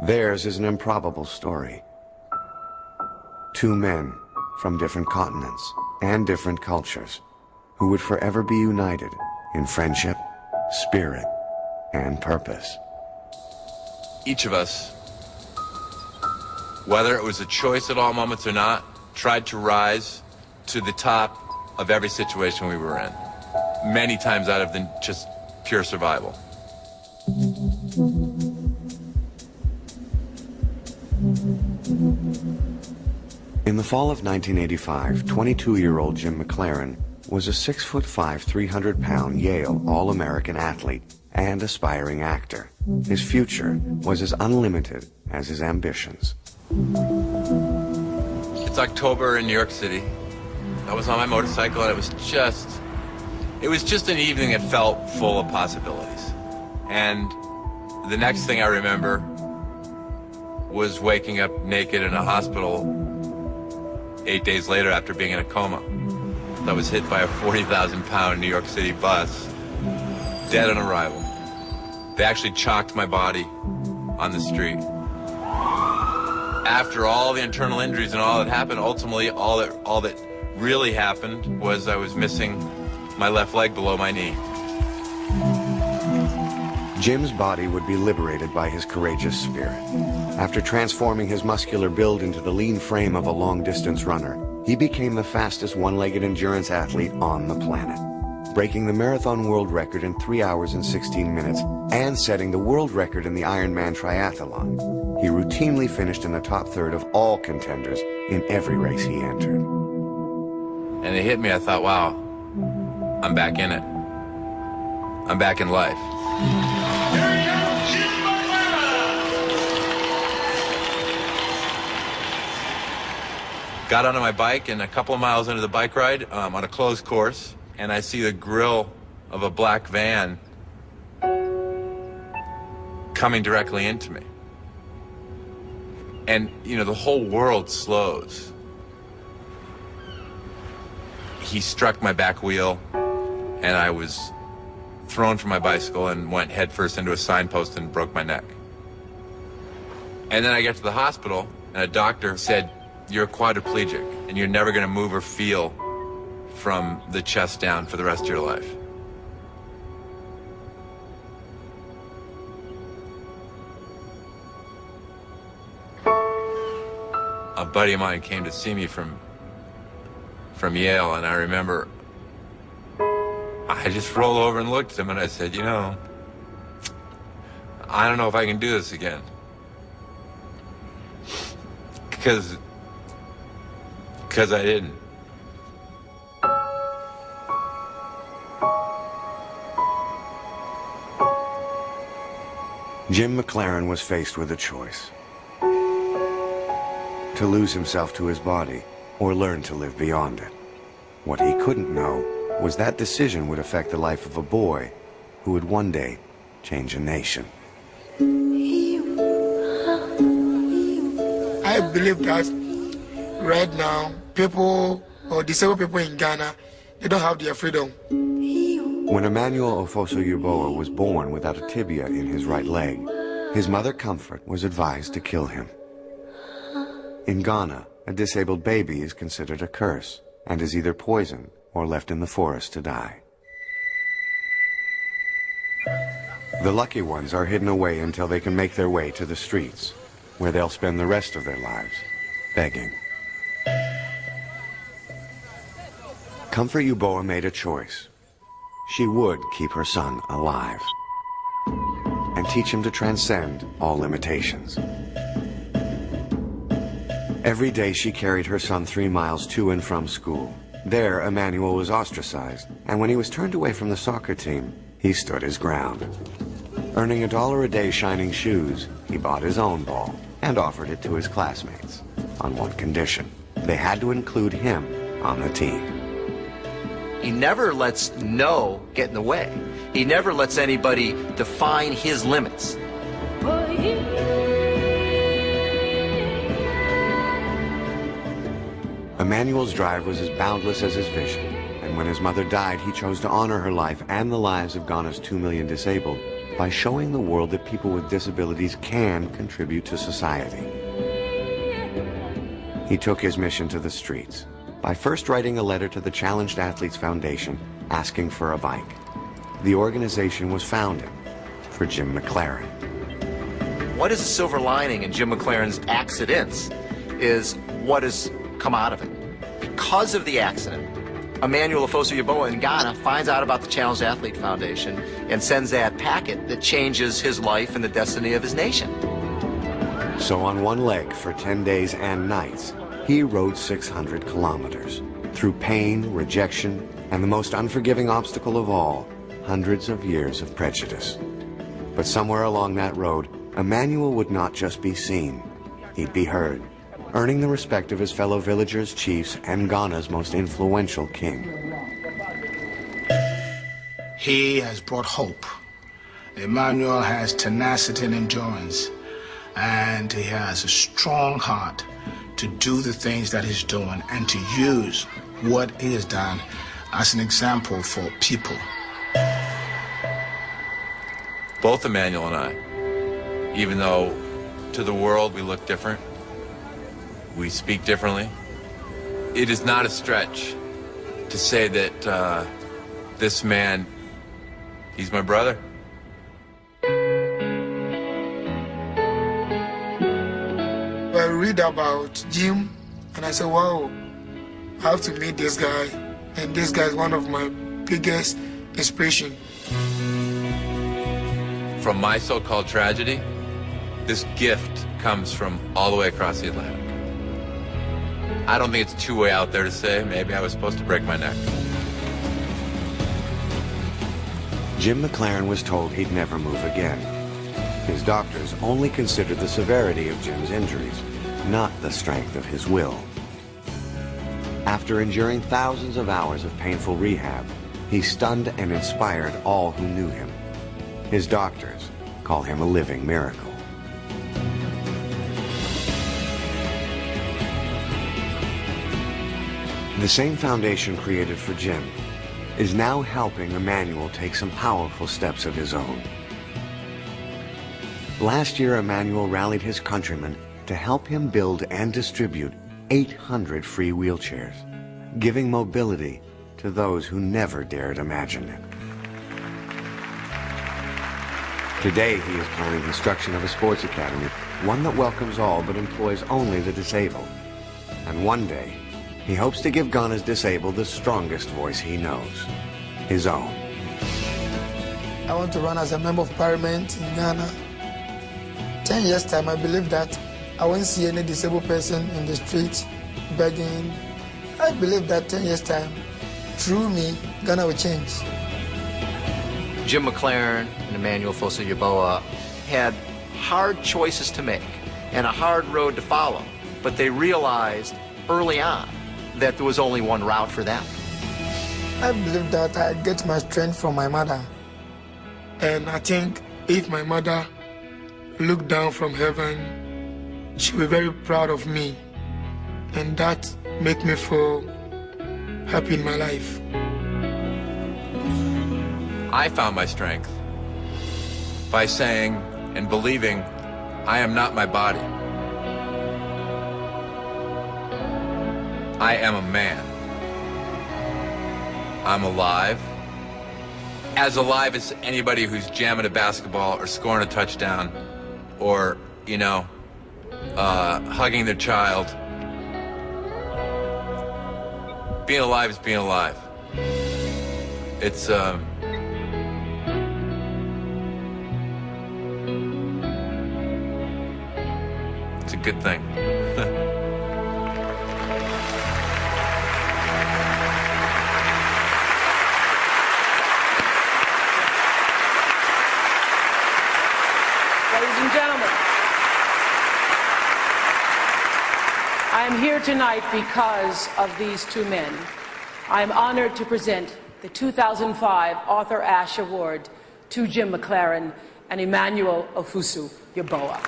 Theirs is an improbable story. Two men from different continents and different cultures who would forever be united in friendship, spirit, and purpose. Each of us, whether it was a choice at all moments or not, tried to rise to the top of every situation we were in, many times out of just pure survival. In the fall of 1985, 22-year-old Jim McLaren was a 6'5", 300-pound Yale All-American athlete and aspiring actor. His future was as unlimited as his ambitions. It's October in New York City. I was on my motorcycle and it was just an evening that felt full of possibilities. And the next thing I remember was waking up naked in a hospital 8 days later after being in a coma. I was hit by a 40,000-pound New York City bus, dead on arrival. They actually chalked my body on the street. After all the internal injuries and all that happened, ultimately all that really happened was I was missing my left leg below my knee. Jim's body would be liberated by his courageous spirit. After transforming his muscular build into the lean frame of a long-distance runner, he became the fastest one-legged endurance athlete on the planet, breaking the marathon world record in 3 hours and 16 minutes and setting the world record in the Ironman triathlon. He routinely finished in the top third of all contenders in every race he entered. And it hit me, I thought, wow, I'm back in it. I'm back in life. Got onto my bike and a couple of miles into the bike ride on a closed course, and I see the grill of a black van coming directly into me. And, you know, the whole world slows. He struck my back wheel, and I was thrown from my bicycle and went headfirst into a signpost and broke my neck. And then I got to the hospital, and a doctor said, "You're a quadriplegic, and you're never going to move or feel from the chest down for the rest of your life." A buddy of mine came to see me from Yale, and I remember I just rolled over and looked at him and I said, "You know, I don't know if I can do this again." Because I didn't. Jim McLaren was faced with a choice: to lose himself to his body or learn to live beyond it. What he couldn't know was that decision would affect the life of a boy who would one day change a nation. I believe that right now, people or disabled people in Ghana, they don't have their freedom. When Emmanuel Ofoso-Yeboah was born without a tibia in his right leg, his mother Comfort was advised to kill him. In Ghana, a disabled baby is considered a curse and is either poisoned or left in the forest to die. The lucky ones are hidden away until they can make their way to the streets, where they'll spend the rest of their lives begging. Comfort Yeboah made a choice. She would keep her son alive and teach him to transcend all limitations. Every day she carried her son 3 miles to and from school. There, Emmanuel was ostracized, and when he was turned away from the soccer team, he stood his ground. Earning $1 a day shining shoes, he bought his own ball and offered it to his classmates on one condition: they had to include him on the team. He never lets no get in the way. He never lets anybody define his limits. Emmanuel's drive was as boundless as his vision, and when his mother died, he chose to honor her life and the lives of Ghana's 2 million disabled by showing the world that people with disabilities can contribute to society. He took his mission to the streets by first writing a letter to the Challenged Athletes Foundation asking for a bike. The organization was founded for Jim McLaren. What is the silver lining in Jim McLaren's accidents is what has come out of it. Because of the accident, Emmanuel Ofosu-Yeboah in Ghana finds out about the Challenged Athlete Foundation and sends that packet that changes his life and the destiny of his nation. So on one leg for 10 days and nights, he rode 600 kilometers through pain, rejection, and the most unforgiving obstacle of all, hundreds of years of prejudice. But somewhere along that road, Emmanuel would not just be seen, he'd be heard, earning the respect of his fellow villagers, chiefs, and Ghana's most influential king. He has brought hope. Emmanuel has tenacity and endurance, and he has a strong heart to do the things that he's doing and to use what he has done as an example for people. Both Emmanuel and I, even though to the world we look different, we speak differently, it is not a stretch to say that this man, he's my brother. I read about Jim and I said, wow, I have to meet this guy, and this guy is one of my biggest inspiration. From my so-called tragedy, this gift comes from all the way across the Atlantic. I don't think it's too way out there to say maybe I was supposed to break my neck. Jim McLaren was told he'd never move again. His doctors only considered the severity of Jim's injuries, not the strength of his will. After enduring thousands of hours of painful rehab, he stunned and inspired all who knew him. His doctors call him a living miracle. The same foundation created for Jim is now helping Emmanuel take some powerful steps of his own. Last year, Emmanuel rallied his countrymen to help him build and distribute 800 free wheelchairs, giving mobility to those who never dared imagine it. Today, he is planning construction of a sports academy, one that welcomes all but employs only the disabled. And one day, he hopes to give Ghana's disabled the strongest voice he knows, his own. I want to run as a member of parliament in Ghana. 10 years time, I believe that I won't see any disabled person in the street begging. I believe that 10 years time, through me, Ghana will change. Jim McLaren and Emmanuel Ofosu-Yeboah had hard choices to make and a hard road to follow, but they realized early on that there was only one route for them. I believe that I get my strength from my mother. And I think if my mother looked down from heaven, she will be very proud of me. And that makes me feel happy in my life. I found my strength by saying and believing I am not my body. I am a man. I'm alive. As alive as anybody who's jamming a basketball or scoring a touchdown or, you know, hugging their child. Being alive is being alive. It's a good thing. Ladies and gentlemen, I'm here tonight because of these two men. I'm honored to present the 2005 Arthur Ashe Award to Jim McLaren and Emmanuel Ofosu-Yeboah.